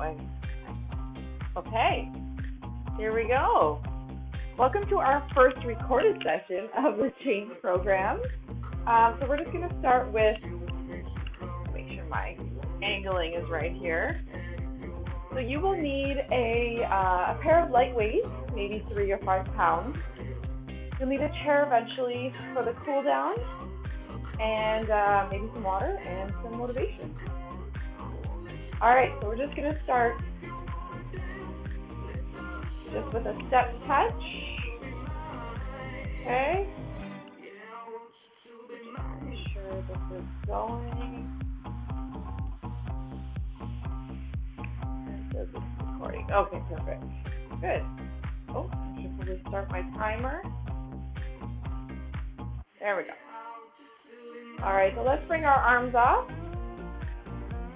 way. Okay, here we go. Welcome to our first recorded session of the Change program. So we're just going to start with, make sure my angling is right here. So you will need a pair of light weights, maybe 3 or 5 pounds. You'll need a chair eventually for the cool down, and maybe some water and some motivation. All right, so we're just going to start just with a step touch. Okay. Make sure this is going. This is recording. Okay, perfect. Good. Oh, I should probably start my timer. There we go. All right, so let's bring our arms up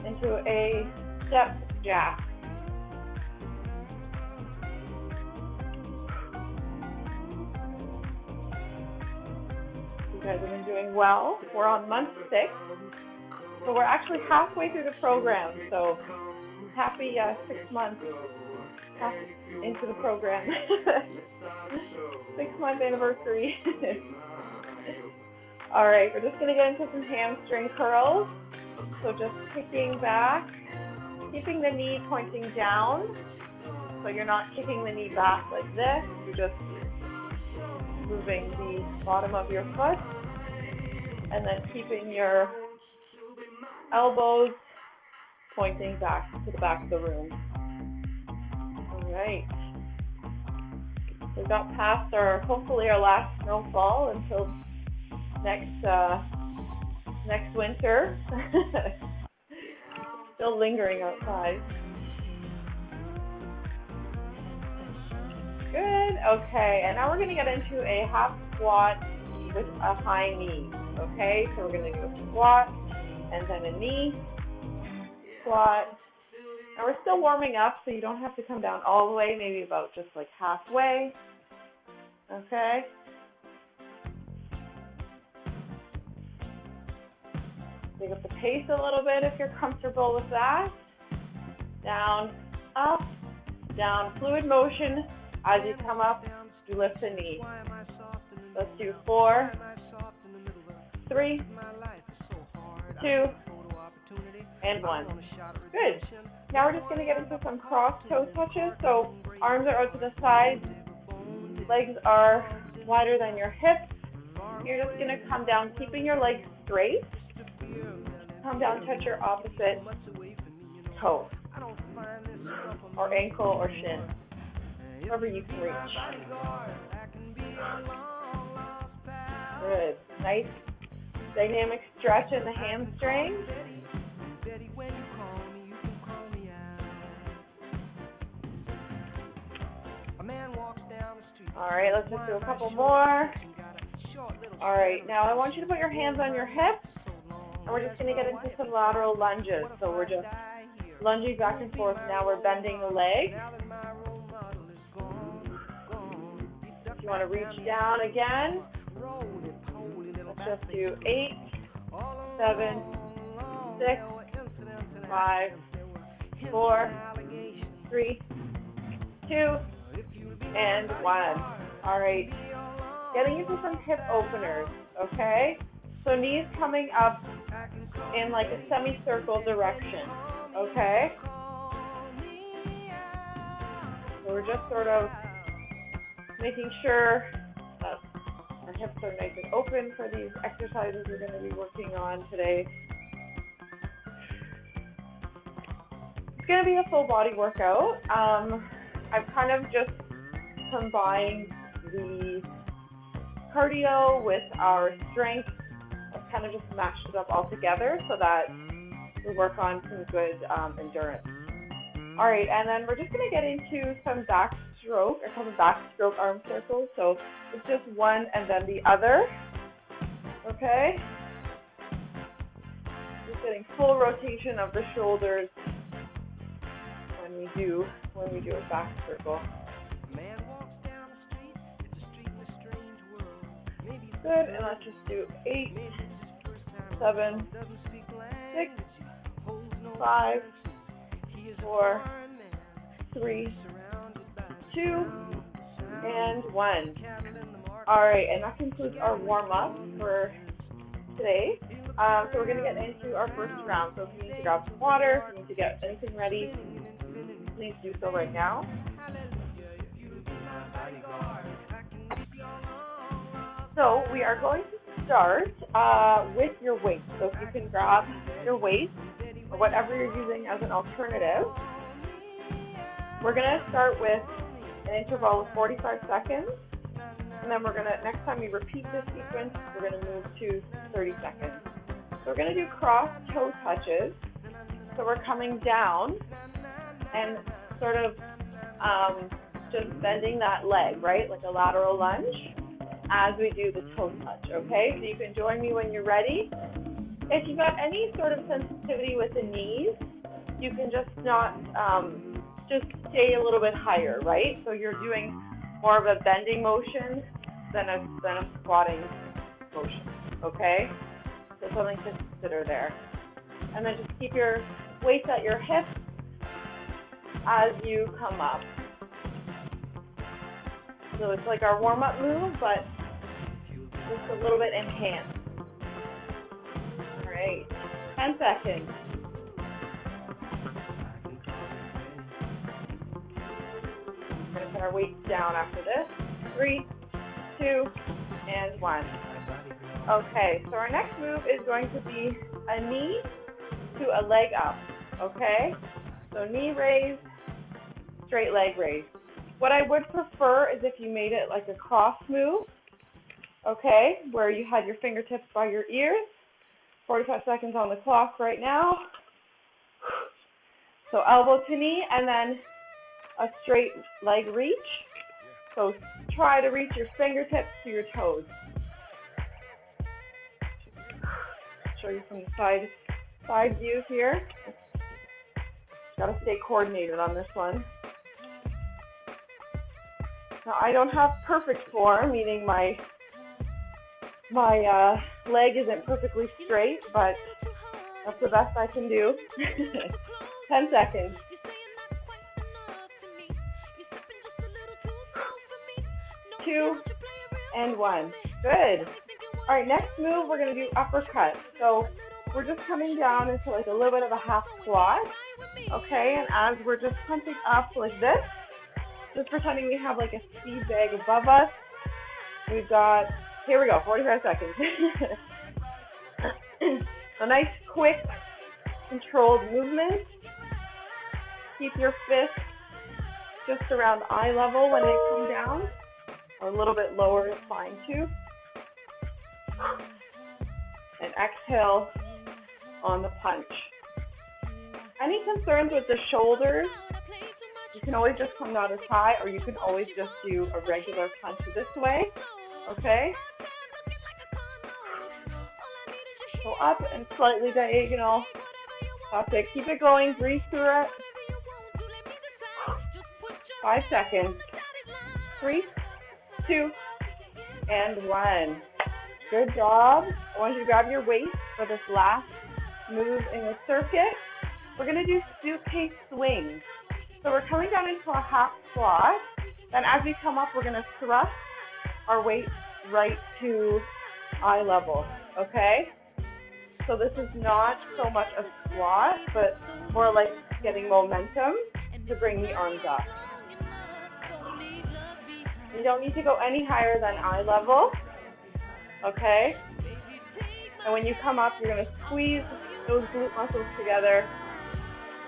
into a step jack. You guys have been doing well. We're on month 6, so we're actually halfway through the program. So happy 6 months into the program. 6-month anniversary. All right, we're just going to get into some hamstring curls. So just kicking back, keeping the knee pointing down. So you're not kicking the knee back like this. You're just moving the bottom of your foot and then keeping your elbows pointing back to the back of the room. All right. We got past hopefully our last snowfall until next winter. Still lingering outside. Good. Okay, and now we're going to get into a half squat with a high knee. Okay, so we're going to do a squat and then a knee, squat. Now we're still warming up, so you don't have to come down all the way, maybe about just like halfway. Okay. Pick up the pace a little bit if you're comfortable with that. Down, up, down, fluid motion. As you come up, you lift the knee. Let's do 4, 3, 2, and 1. Good. Now we're just going to get into some cross toe touches. So arms are out to the sides, legs are wider than your hips. You're just going to come down, keeping your legs straight. Come down, touch your opposite toe, or ankle, or shin, wherever you can reach. Good. Nice dynamic stretch in the hamstring. All right, let's just do a couple more. All right, now I want you to put your hands on your hips, and we're just going to get into some lateral lunges. So we're just lunging back and forth. Now we're bending the leg. If you want to reach down again, let's just do 8, 7, 6, 5, 4, 3, 2, and 1. All right, getting into some hip openers, okay? So knees coming up in like a semicircle direction, okay? So we're just sort of making sure that our hips are nice and open for these exercises we're going to be working on today. It's going to be a full body workout. I've kind of just combined the cardio with our strength. I've kind of just mashed it up all together so that we work on some good endurance. All right, and then we're just going to get into some backstroke, or some backstroke arm circles. So it's just one and then the other. Okay? Just getting full rotation of the shoulders when we do a back circle. Good, and let's just do 8, 7, 6, 5, 4, 3, 2, and 1. All right, and that concludes our warm-up for today. So we're going to get into our first round. So if you need to grab some water, if you need to get anything ready, please do so right now. So we are going to start with your weight. So if you can grab your weight or whatever you're using as an alternative. We're going to start with an interval of 45 seconds. And then next time we repeat this sequence, we're going to move to 30 seconds. So we're going to do cross toe touches. So we're coming down and sort of just bending that leg, right? Like a lateral lunge as we do the toe touch, okay? So you can join me when you're ready. If you've got any sort of sensitivity with the knees, you can just just stay a little bit higher, right? So you're doing more of a bending motion than a squatting motion, okay? So something to consider there. And then just keep your weights at your hips as you come up. So it's like our warm-up move, but just a little bit enhanced. All right, 10 seconds. We're going to put our weights down after this. 3, 2, and 1. Okay, so our next move is going to be a knee to a leg up, okay? So knee raise, straight leg raise. What I would prefer is if you made it like a cross move, okay, where you had your fingertips by your ears. 45 seconds on the clock right now. So elbow to knee and then a straight leg reach. So try to reach your fingertips to your toes. Show you from the side view here. Got to stay coordinated on this one. Now I don't have perfect form, meaning my leg isn't perfectly straight, but that's the best I can do. 10 seconds. Two and 1. Good. All right, next move, we're going to do uppercut. So we're just coming down into like a little bit of a half squat, okay? And as we're just punching up like this, just pretending we have like a speed bag above us, we've got, here we go, 45 seconds. A nice, quick, controlled movement. Keep your fist just around eye level when they come down, or a little bit lower is fine too. And exhale on the punch. Any concerns with the shoulders? You can always just come down as high, or you can always just do a regular punch this way, okay? Go up and slightly diagonal. That's it. Keep it going. Breathe through it. 5 seconds. 3, 2, and 1. Good job. I want you to grab your weight for this last move in the circuit. We're going to do suitcase swings. So we're coming down into a half squat. Then as we come up, we're going to thrust our weight right to eye level, okay? So this is not so much a squat, but more like getting momentum to bring the arms up. You don't need to go any higher than eye level, okay? And when you come up, you're going to squeeze those glute muscles together,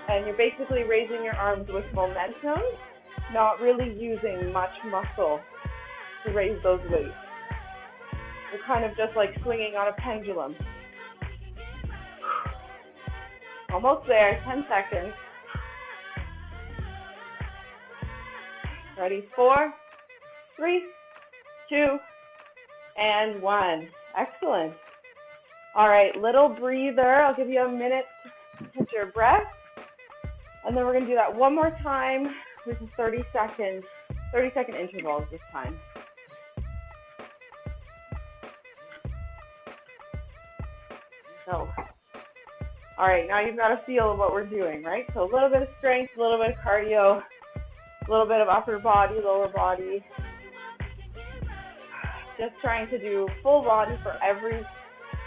and you're basically raising your arms with momentum, not really using much muscle to raise those weights. You're kind of just like swinging on a pendulum. Almost there, 10 seconds. Ready, 4, 3, 2, and 1. Excellent. All right, little breather. I'll give you a minute to catch your breath. And then we're going to do that one more time with 30-second intervals this time. So, All right, now you've got a feel of what we're doing, right? So a little bit of strength, a little bit of cardio, a little bit of upper body, lower body. Just trying to do full body for every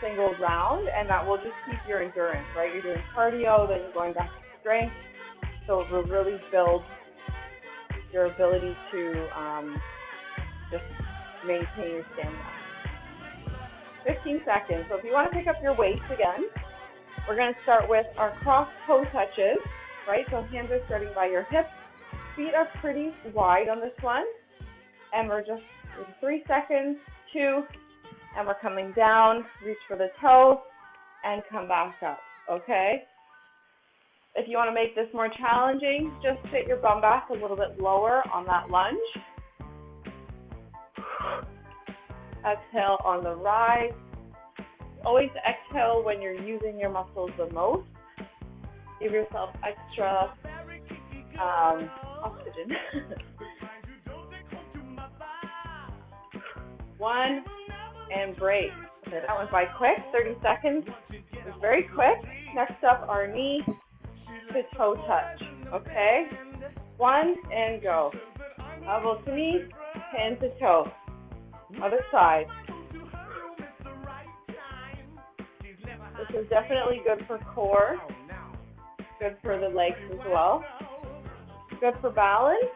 single round, and that will just keep your endurance, right? You're doing cardio, then you're going back to strength, so it will really build your ability to just maintain your stamina. 15 seconds. So if you want to pick up your weights again, we're going to start with our cross toe touches, right? So hands are starting by your hips. Feet are pretty wide on this one. And we're just in 3 seconds, 2, and we're coming down, reach for the toe, and come back up, okay? If you want to make this more challenging, just sit your bum back a little bit lower on that lunge. Exhale on the rise. Always exhale when you're using your muscles the most. Give yourself extra oxygen. 1, and break. Okay, that went by quick, 30 seconds. It was very quick. Next up, our knee to toe touch, okay? 1, and go. Elbow to knee, hand to toe. Other side. This is definitely good for core, good for the legs as well, good for balance.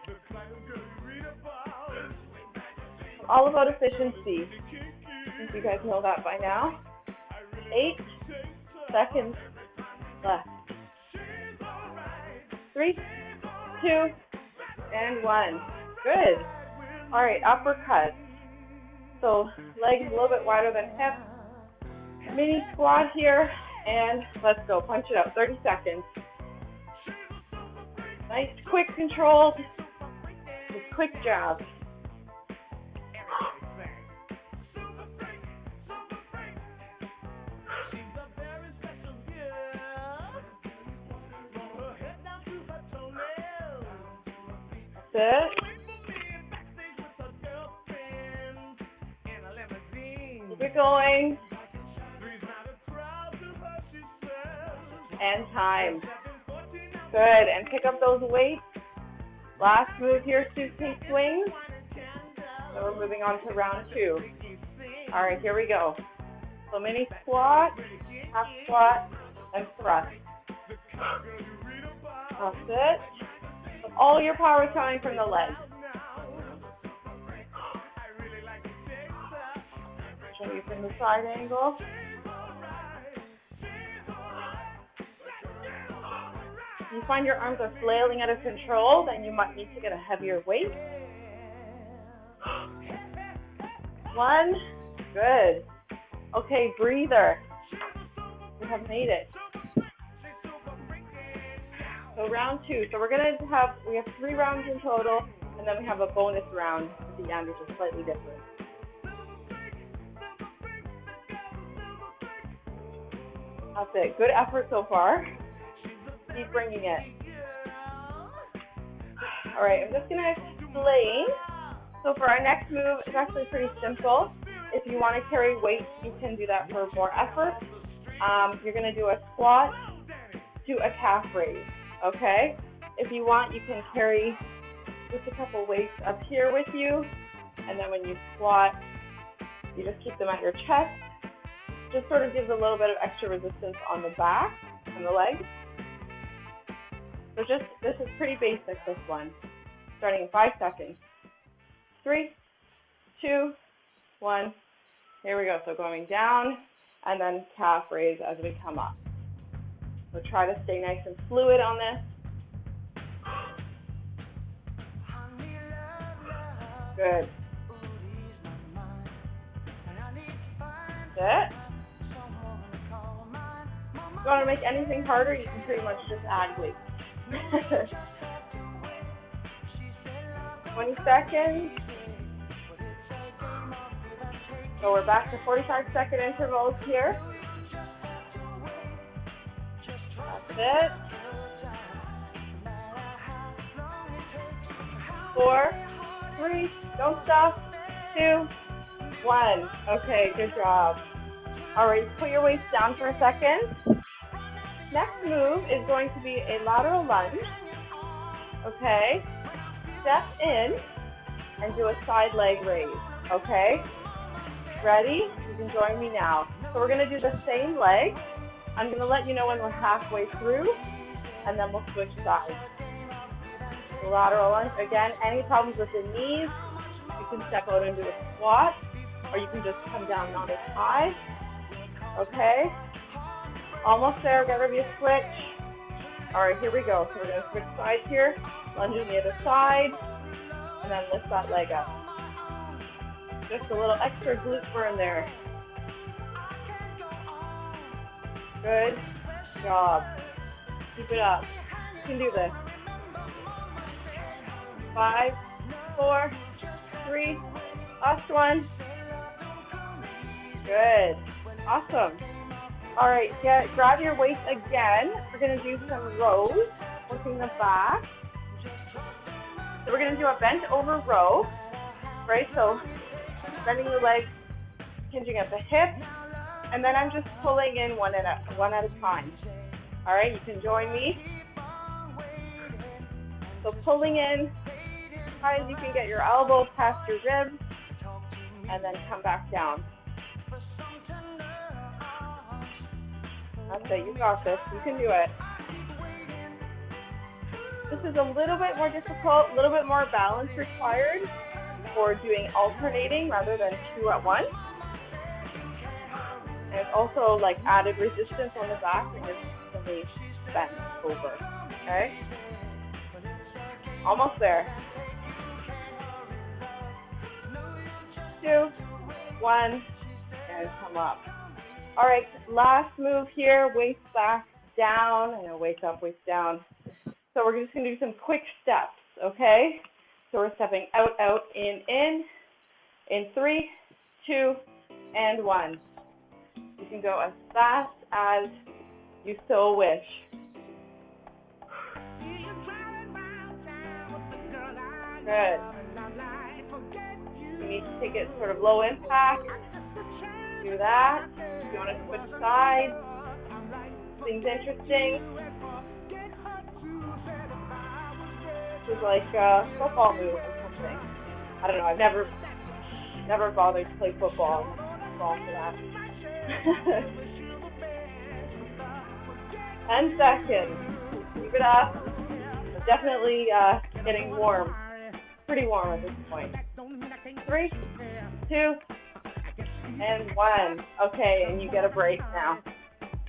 All about efficiency. I think you guys know that by now. 8 seconds left. 3, 2, and 1. Good. All right, uppercut. So legs a little bit wider than hips. Mini squat here, and let's go. Punch it out. 30 seconds. Nice, quick control. Just quick jab. That's it. Keep it going. And time. Good. And pick up those weights. Last move here, suitcase swings. So we're moving on to round 2. All right, here we go. So mini squat, half squat, and thrust. That's it. All your power is coming from the legs. Show you from the side angle. If you find your arms are flailing out of control, then you might need to get a heavier weight. 1, good. Okay, breather. We have made it. So round 2. So we have 3 rounds in total, and then we have a bonus round at the end, which is slightly different. That's it. Good effort so far. Keep bringing it. All right, I'm just going to explain. So for our next move, it's actually pretty simple. If you want to carry weight, you can do that for more effort. You're going to do a squat to a calf raise, okay? If you want, you can carry just a couple weights up here with you, and then when you squat, you just keep them at your chest. Just sort of gives a little bit of extra resistance on the back and the legs. So this is pretty basic, this one. Starting in 5 seconds. 3, 2, 1. Here we go. So going down and then calf raise as we come up. So try to stay nice and fluid on this. Good. That's it. If you want to make anything harder, you can pretty much just add weight. 20 seconds. So we're back to 45-second intervals here. That's it. 4, 3, don't stop. 2, 1. Okay, good job. All right, put your weights down for a second. Next move is going to be a lateral lunge. Okay? Step in and do a side leg raise. Okay? Ready? You can join me now. So we're going to do the same leg. I'm going to let you know when we're halfway through, and then we'll switch sides. The lateral lunge. Again, any problems with the knees, you can step out and do a squat, or you can just come down not as high. Okay? Almost there. Gotta be a switch. All right, here we go. So we're going to switch sides here. Lunge on the other side, and then lift that leg up. Just a little extra glute burn there. Good job. Keep it up. You can do this. 5, 4, 3, last one. Good. Awesome. All right, grab your weights again. We're going to do some rows, working the back. So we're going to do a bent over row, right? So bending the legs, hinging at the hip, and then I'm just pulling in one at a time. All right, you can join me. So pulling in as high as you can get your elbow past your ribs, and then come back down. That's it, you got this, you can do it. This is a little bit more difficult, a little bit more balance required for doing alternating rather than 2 at once. And it's also like added resistance on the back when you're constantly bent over, okay? Almost there. 2, 1, and come up. All right, last move here, weights back down, and weights up, weights down. So we're just gonna do some quick steps, okay? So we're stepping out, out, in 3, 2, and 1. You can go as fast as you so wish. Good. You need to take it sort of low impact. Do that. If you want to switch sides, things interesting. This is like a football move or something. I don't know. I've never bothered to play football. Fall for that. 10 seconds. Keep it up. We're definitely getting warm. Pretty warm at this point. 3, 2, and 1. Okay, and you get a break now.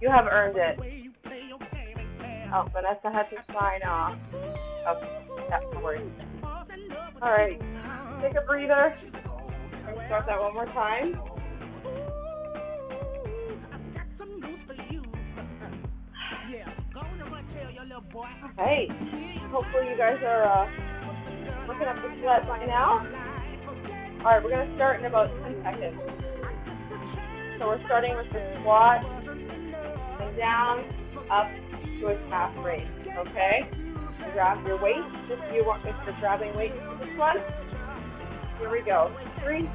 You have earned it. Oh, Vanessa had to sign off. Okay, yeah, no worries. All right, take a breather. Let's start that one more time. Hey, hopefully you guys are working up the sweat by now. All right, we're going to start in about 10 seconds. So we're starting with the squat, and down, up to a calf raise, okay? And grab your weight if you're grabbing weight for this one. Here we go. 3,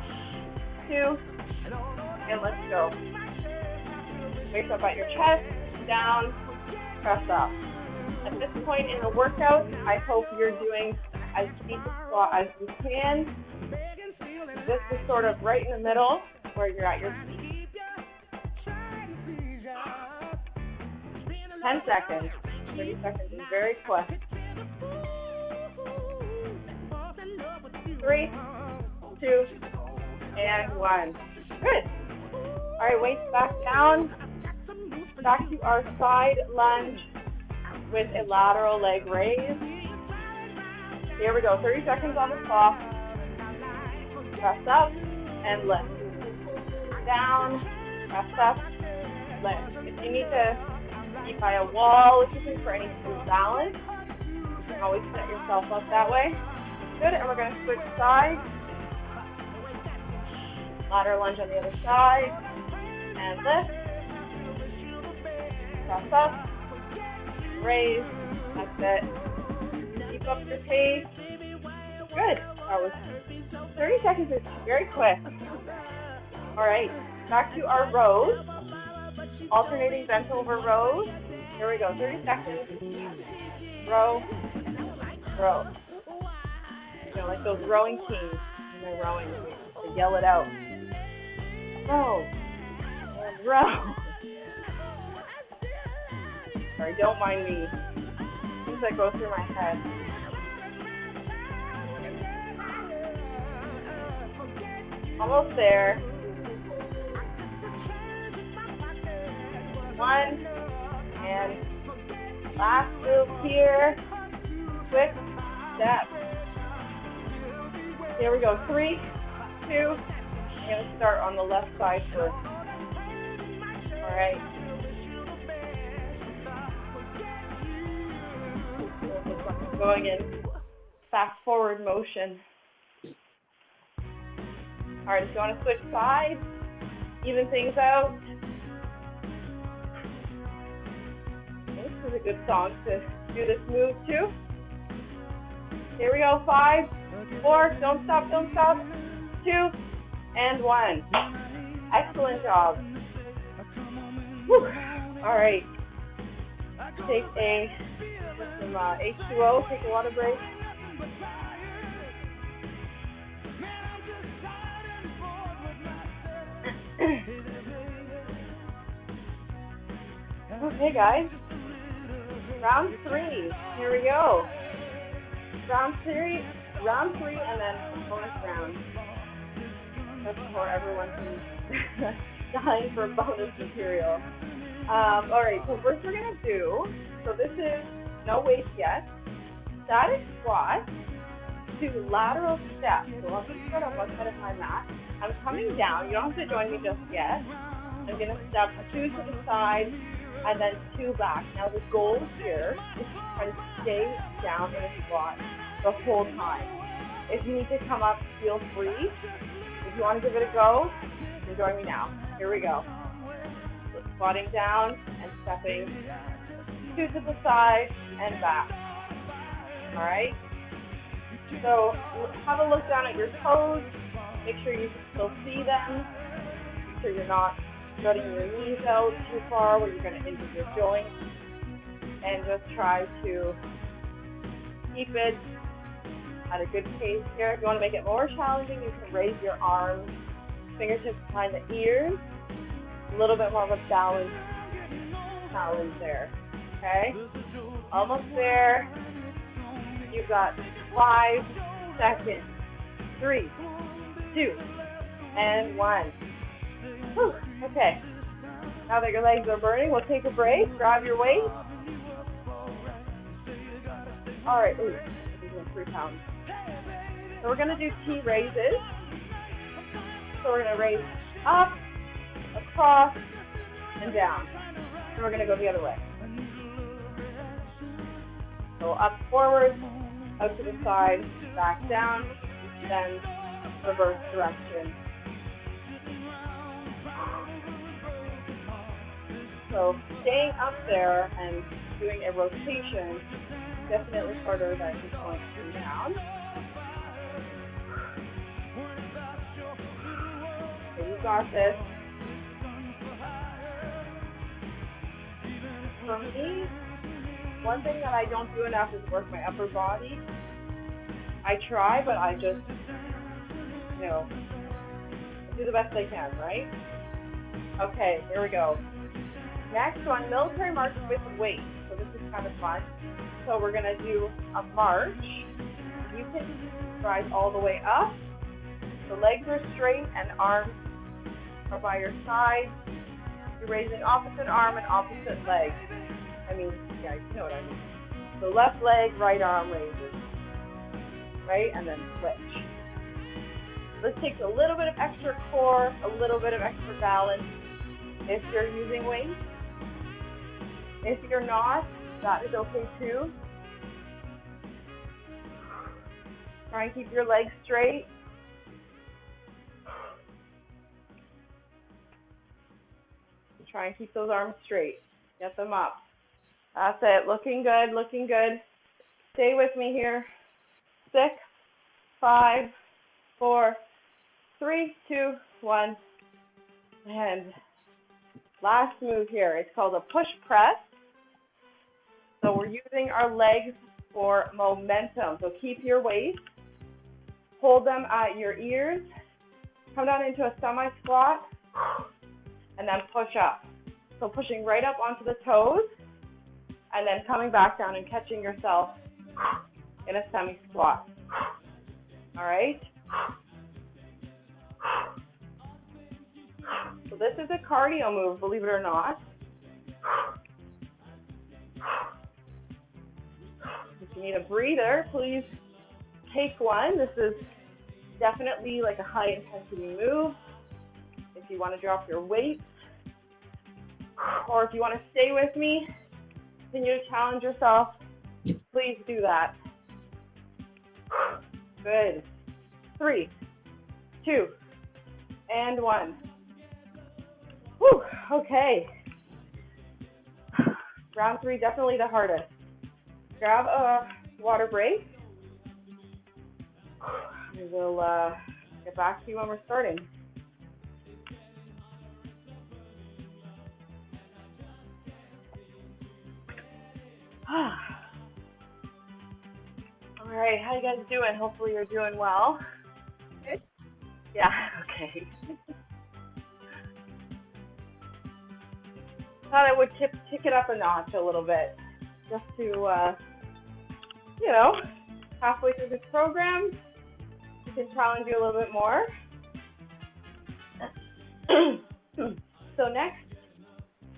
2, and let's go. Weights up at your chest, down, press up. At this point in the workout, I hope you're doing as deep a squat as you can. This is sort of right in the middle where you're at your feet. 10 seconds. 30 seconds is very quick. 3, 2, and 1. Good. All right, weights back down. Back to our side lunge with a lateral leg raise. Here we go. 30 seconds on the clock. Press up and lift. Down, press up, lift. If you need to be by a wall, if you're looking for any balance, you can always set yourself up that way. Good, and we're going to switch sides. Lateral lunge on the other side, and lift. Press up, raise, that's it. Keep up the pace. Good, that was 30 seconds is very quick. All right, back to our rows. Alternating bent over rows. Here we go, 30 seconds. Row, row. You know, like those rowing teams when they're rowing, they yell it out. Row, and row. Sorry, don't mind me. Things that go through my head. Almost there. 1, and last move here. Quick step. Here we go. 3, 2. I'm going to start on the left side first. All right. Going in fast forward motion. All right, if you want to switch sides, even things out. This is a good song to do this move too. Here we go, 5, 4, don't stop, 2, and 1. Excellent job. Whew. All right, take some H2O, take a water break. Okay, guys. Round 3. Here we go. Round 3, and then bonus round. That's for everyone's dying for bonus material. All right. So first we're gonna do. So this is no weights yet. Static squat to lateral steps. So I'll just start on one side of my mat. I'm coming down. You don't have to join me just yet. I'm gonna step 2 to the side and then 2 back. Now the goal here is to try to stay down in a squat the whole time. If you need to come up, feel free. If you want to give it a go, then join me now. Here we go. So squatting down and stepping 2 to the side and back. All right. So have a look down at your toes. Make sure you can still see them. Make sure you're not jutting your knees out too far where you're going to injure your joints. And just try to keep it at a good pace here. If you want to make it more challenging, you can raise your arms, fingertips behind the ears. A little bit more of a balance challenge there. Okay? Almost there. You've got 5 seconds. 3, 2, and 1. Whew. Okay. Now that your legs are burning, we'll take a break. Grab your weight. All right. Ooh, this is 3 pounds. So we're going to do T raises. So we're going to raise up, across, and down. And we're going to go the other way. So up, forward, out to the side, back down, then reverse direction. So staying up there and doing a rotation is definitely harder than just going down. So you got this. For me, one thing that I don't do enough is work my upper body. I try, but I just, do the best I can, right? Okay, here we go. Next one, military march with weight. So this is kind of fun. So we're going to do a march. You can rise all the way up. The legs are straight and arms are by your side. You're raising opposite arm and opposite leg. You know what I mean. So left leg, right arm raises. Right? And then switch. This takes a little bit of extra core, a little bit of extra balance if you're using weights. If you're not, that is okay too. Try and keep your legs straight. Try and keep those arms straight. Get them up. That's it. Looking good, looking good. Stay with me here. 6, 5, 4, 3, 2, 1. And last move here. It's called a push press. So we're using our legs for momentum. So keep your weight, hold them at your ears, come down into a semi-squat, and then push up. So pushing right up onto the toes, and then coming back down and catching yourself in a semi-squat. All right? So this is a cardio move, believe it or not. If you need a breather, please take one. This is definitely like a high intensity move. If you want to drop your weight, or if you want to stay with me, continue to challenge yourself, please do that. Good. 3, 2, and 1. Whew, okay. Round 3, definitely the hardest. Grab a water break. We will get back to you when we're starting. All right, how you guys doing? Hopefully you're doing well. Good? Yeah, okay. Thought I would tick it up a notch a little bit, just to, halfway through this program, we can challenge you a little bit more.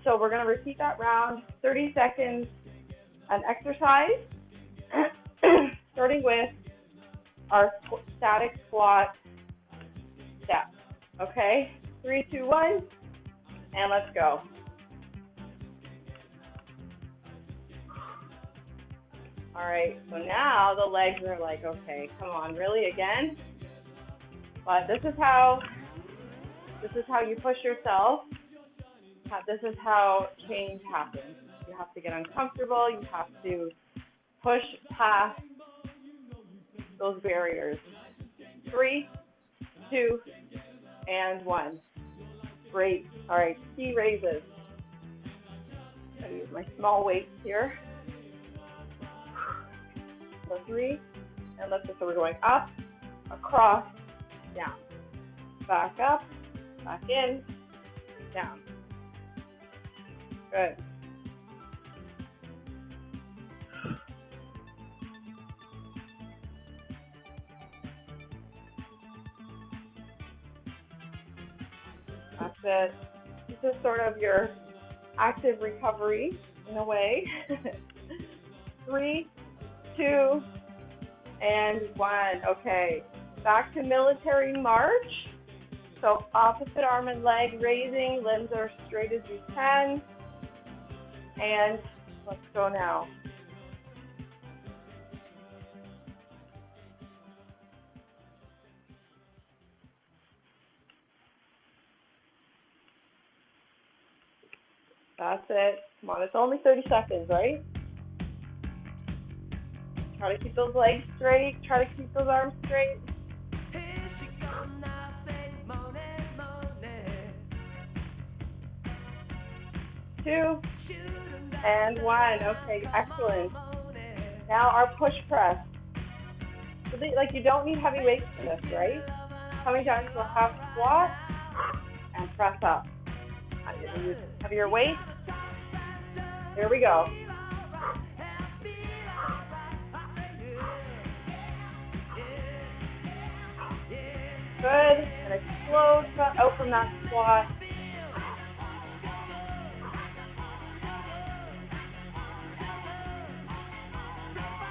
So we're going to repeat that round, 30 seconds, an exercise, starting with our static squat step. Okay, 3, 2, 1, and let's go. All right, so now the legs are like, okay, come on, really again? But this is how you push yourself. This is how change happens. You have to get uncomfortable. You have to push past those barriers. 3, 2, and 1. Great. All right, key raises. I'm going to use my small weights here. So 3, and let's just, so we're going up, across, down. Back up, back in, down. Good. That's it. This is sort of your active recovery in a way. 3, 2, and 1. Okay, back to military march. So opposite arm and leg raising, limbs are straight as you can. And let's go now. That's it. Come on, it's only 30 seconds, right? Try to keep those legs straight. Try to keep those arms straight. 2, and 1. Okay, excellent. Now our push press. So like you don't need heavy weights for this, right? Coming down to a half squat and press up. Use heavier weight. Here we go. Good. And explode out from that squat.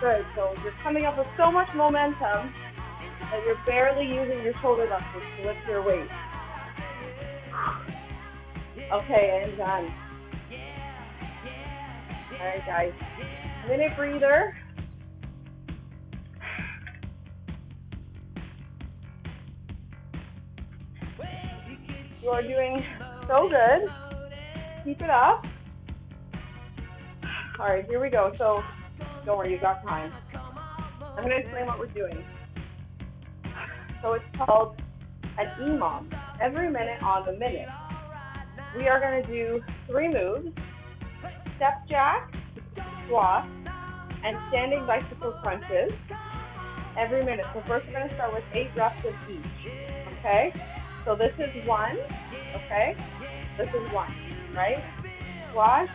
Good. So you're coming up with so much momentum that you're barely using your shoulder muscles to lift your weight. Okay, and done. All right, guys. Minute breather. You are doing so good. Keep it up. All right, here we go. So don't worry, you've got time. I'm going to explain what we're doing. So it's called an EMOM, every minute on the minute. We are going to do 3 moves: step jack, squats and standing bicycle crunches every minute. So first we're going to start with 8 reps of each, okay? So this is 1, okay? This is 1, right? Squat,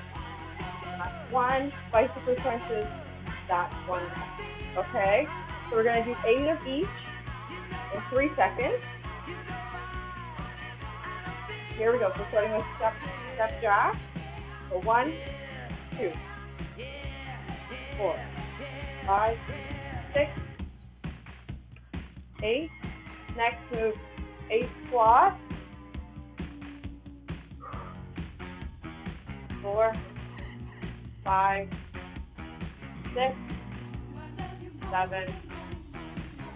that's 1, bicycle crunches, that's 1 rep, okay? So we're going to do 8 of each in 3 seconds. Here we go. So starting with step jack. So 1, 2, 4, 5, 6, 8. Next move, 8 squats. 4, 5, 6, 7,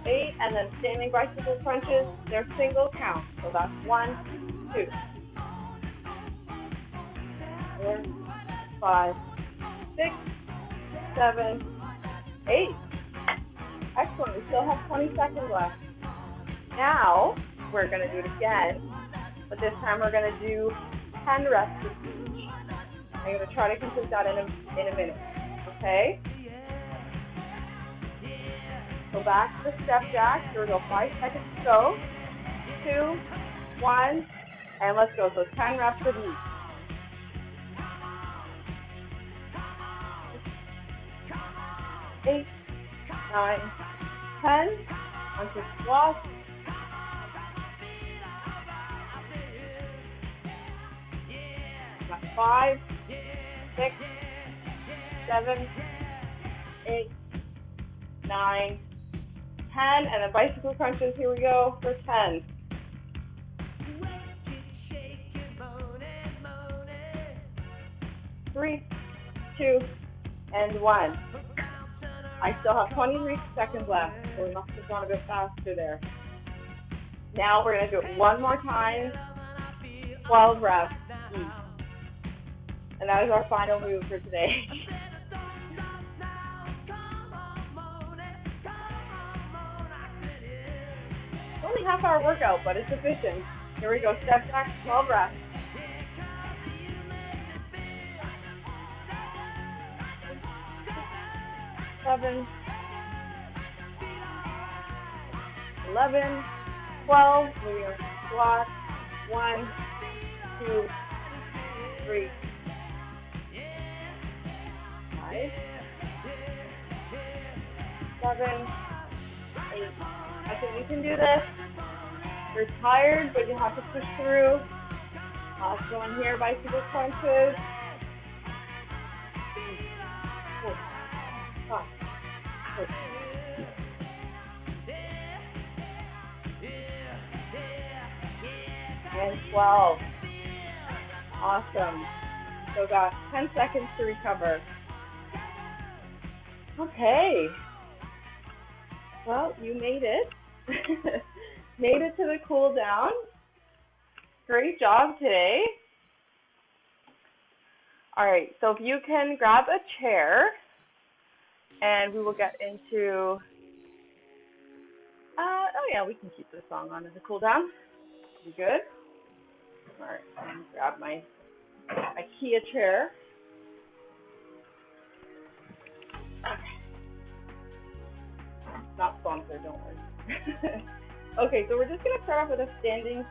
8, and then standing bicycle crunches, they're single count. So that's 1, 2, 4, 5, 6, 7, 8. Excellent. We still have 20 seconds left. Now we're going to do it again, but this time we're going to do 10 reps of each. I'm going to try to complete that in a minute. Okay? So back to the step jack. Here we go. 5 seconds to go. 2, 1, and let's go. So 10 reps of each. 8, 9, 10. Onto squats. 5, 6, 7, 8, 9, 10, and then bicycle crunches. Here we go for 10. 3, 2, and 1. I still have 23 seconds left, so we must have gone a bit faster there. Now we're going to do it one more time, 12 reps each. And that is our final move for today. It's only half-hour workout, but it's efficient. Here we go, step back, 12 reps. 7, 11, 12, moving on to squat. 1, 2, 3, 5, 7, 8. Okay, you can do this. You're tired, but you have to push through. Last one here, bicycle crunches. 4, 5, 6, and 12. Awesome. So got 10 seconds to recover. Okay. Well, you made it. Made it to the cool down. Great job today. All right, so if you can grab a chair, and we will get into, oh yeah, we can keep this song on as a cool down. You good? All right, I'm gonna grab my IKEA chair. Okay. Not sponsored, don't worry. Okay, so we're just gonna start off with a standing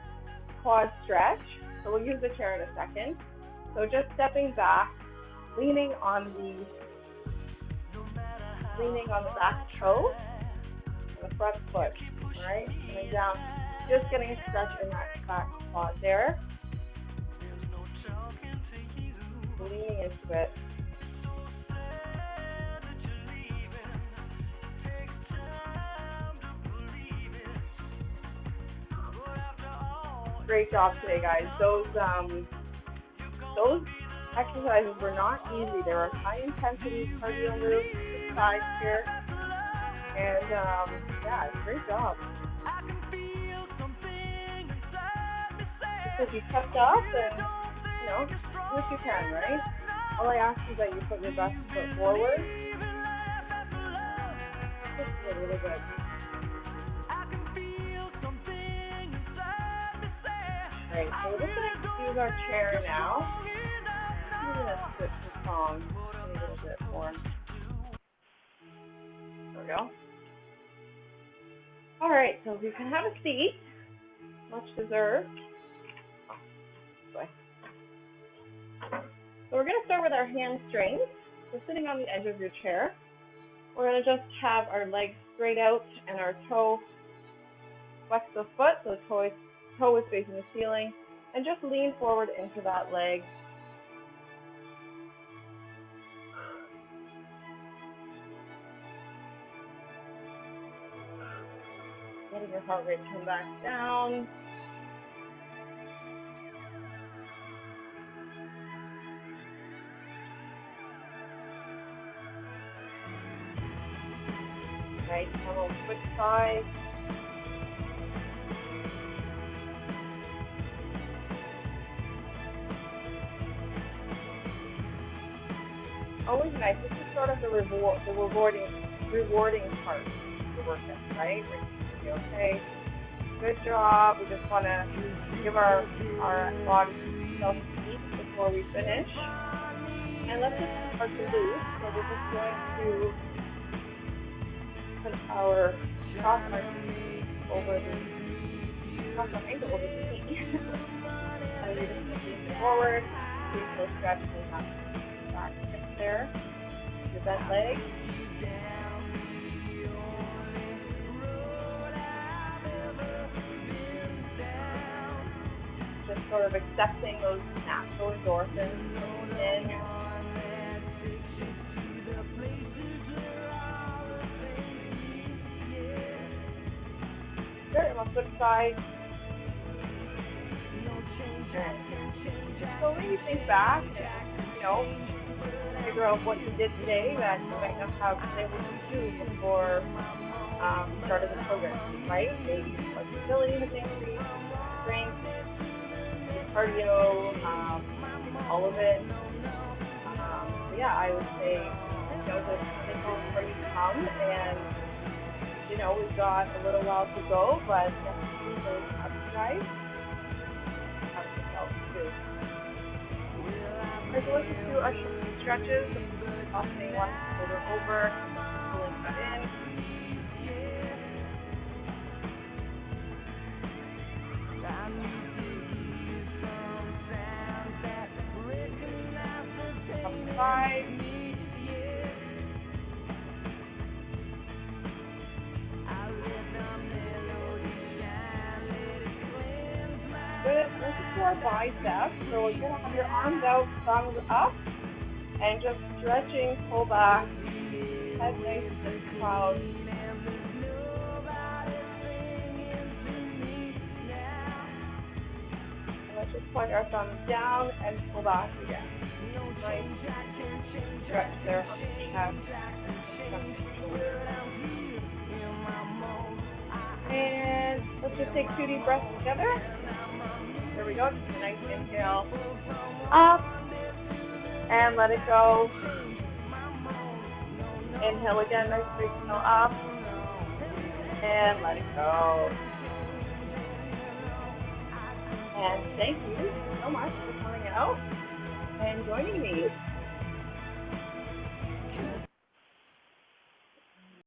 quad stretch. So we'll use the chair in a second. So just stepping back, leaning on the back toe and the front foot. All right, coming down, just getting a stretch in that back quad there. Leaning into it. Great job today, guys. Those exercises were not easy. There are high intensity cardio moves inside here, and yeah, great job. Because you kept up, and you know, do what you can, right? All I ask is that you put your best foot forward. Just a little bit. Great. So we're just going to use our chair now. I'm going to switch the song a little bit more. more. There we go. All right, so if you can have a seat, much deserved. So we're going to start with our hamstrings. So sitting on the edge of your chair, we're going to just have our legs straight out and our toe flex the foot, so the toe is facing the ceiling, and just lean forward into that leg. Letting your heart rate come back down. Right, and we'll switch sides. Always nice. This is sort of the rewarding part of the workout, right? Where you say, okay, good job. We just want to give our body self-peace before we finish. And let's just start to loose. So we're just going to put our cross our ankle over the knee. And you're just going to lean forward, keep those stretches and have back hips there, your bent legs. Just sort of accepting those natural endorphins in. Good, and we'll switch sides. So when you think back, figure out what you did today that you might not have been able to do before you started the program, right? Maybe flexibility has increased, strength, cardio, all of it. So yeah, I would say, just take on where you come, and we've got a little while to go, but definitely those exercises have yourself too. Alright, so let's just do our stretches, softening one shoulder over, pulling that in. Up to 5. Good. Let's just do our biceps. So we're going to have your arms out, thumbs up, and just stretching, pull back, head nice and proud. And let's just point our thumbs down and pull back again. Nice stretch there on the chest. And let's just take 2 deep breaths together. There we go. Just a nice inhale. Up. And let it go. Inhale again. Nice big inhale up. And let it go. And thank you so much for coming out and joining me.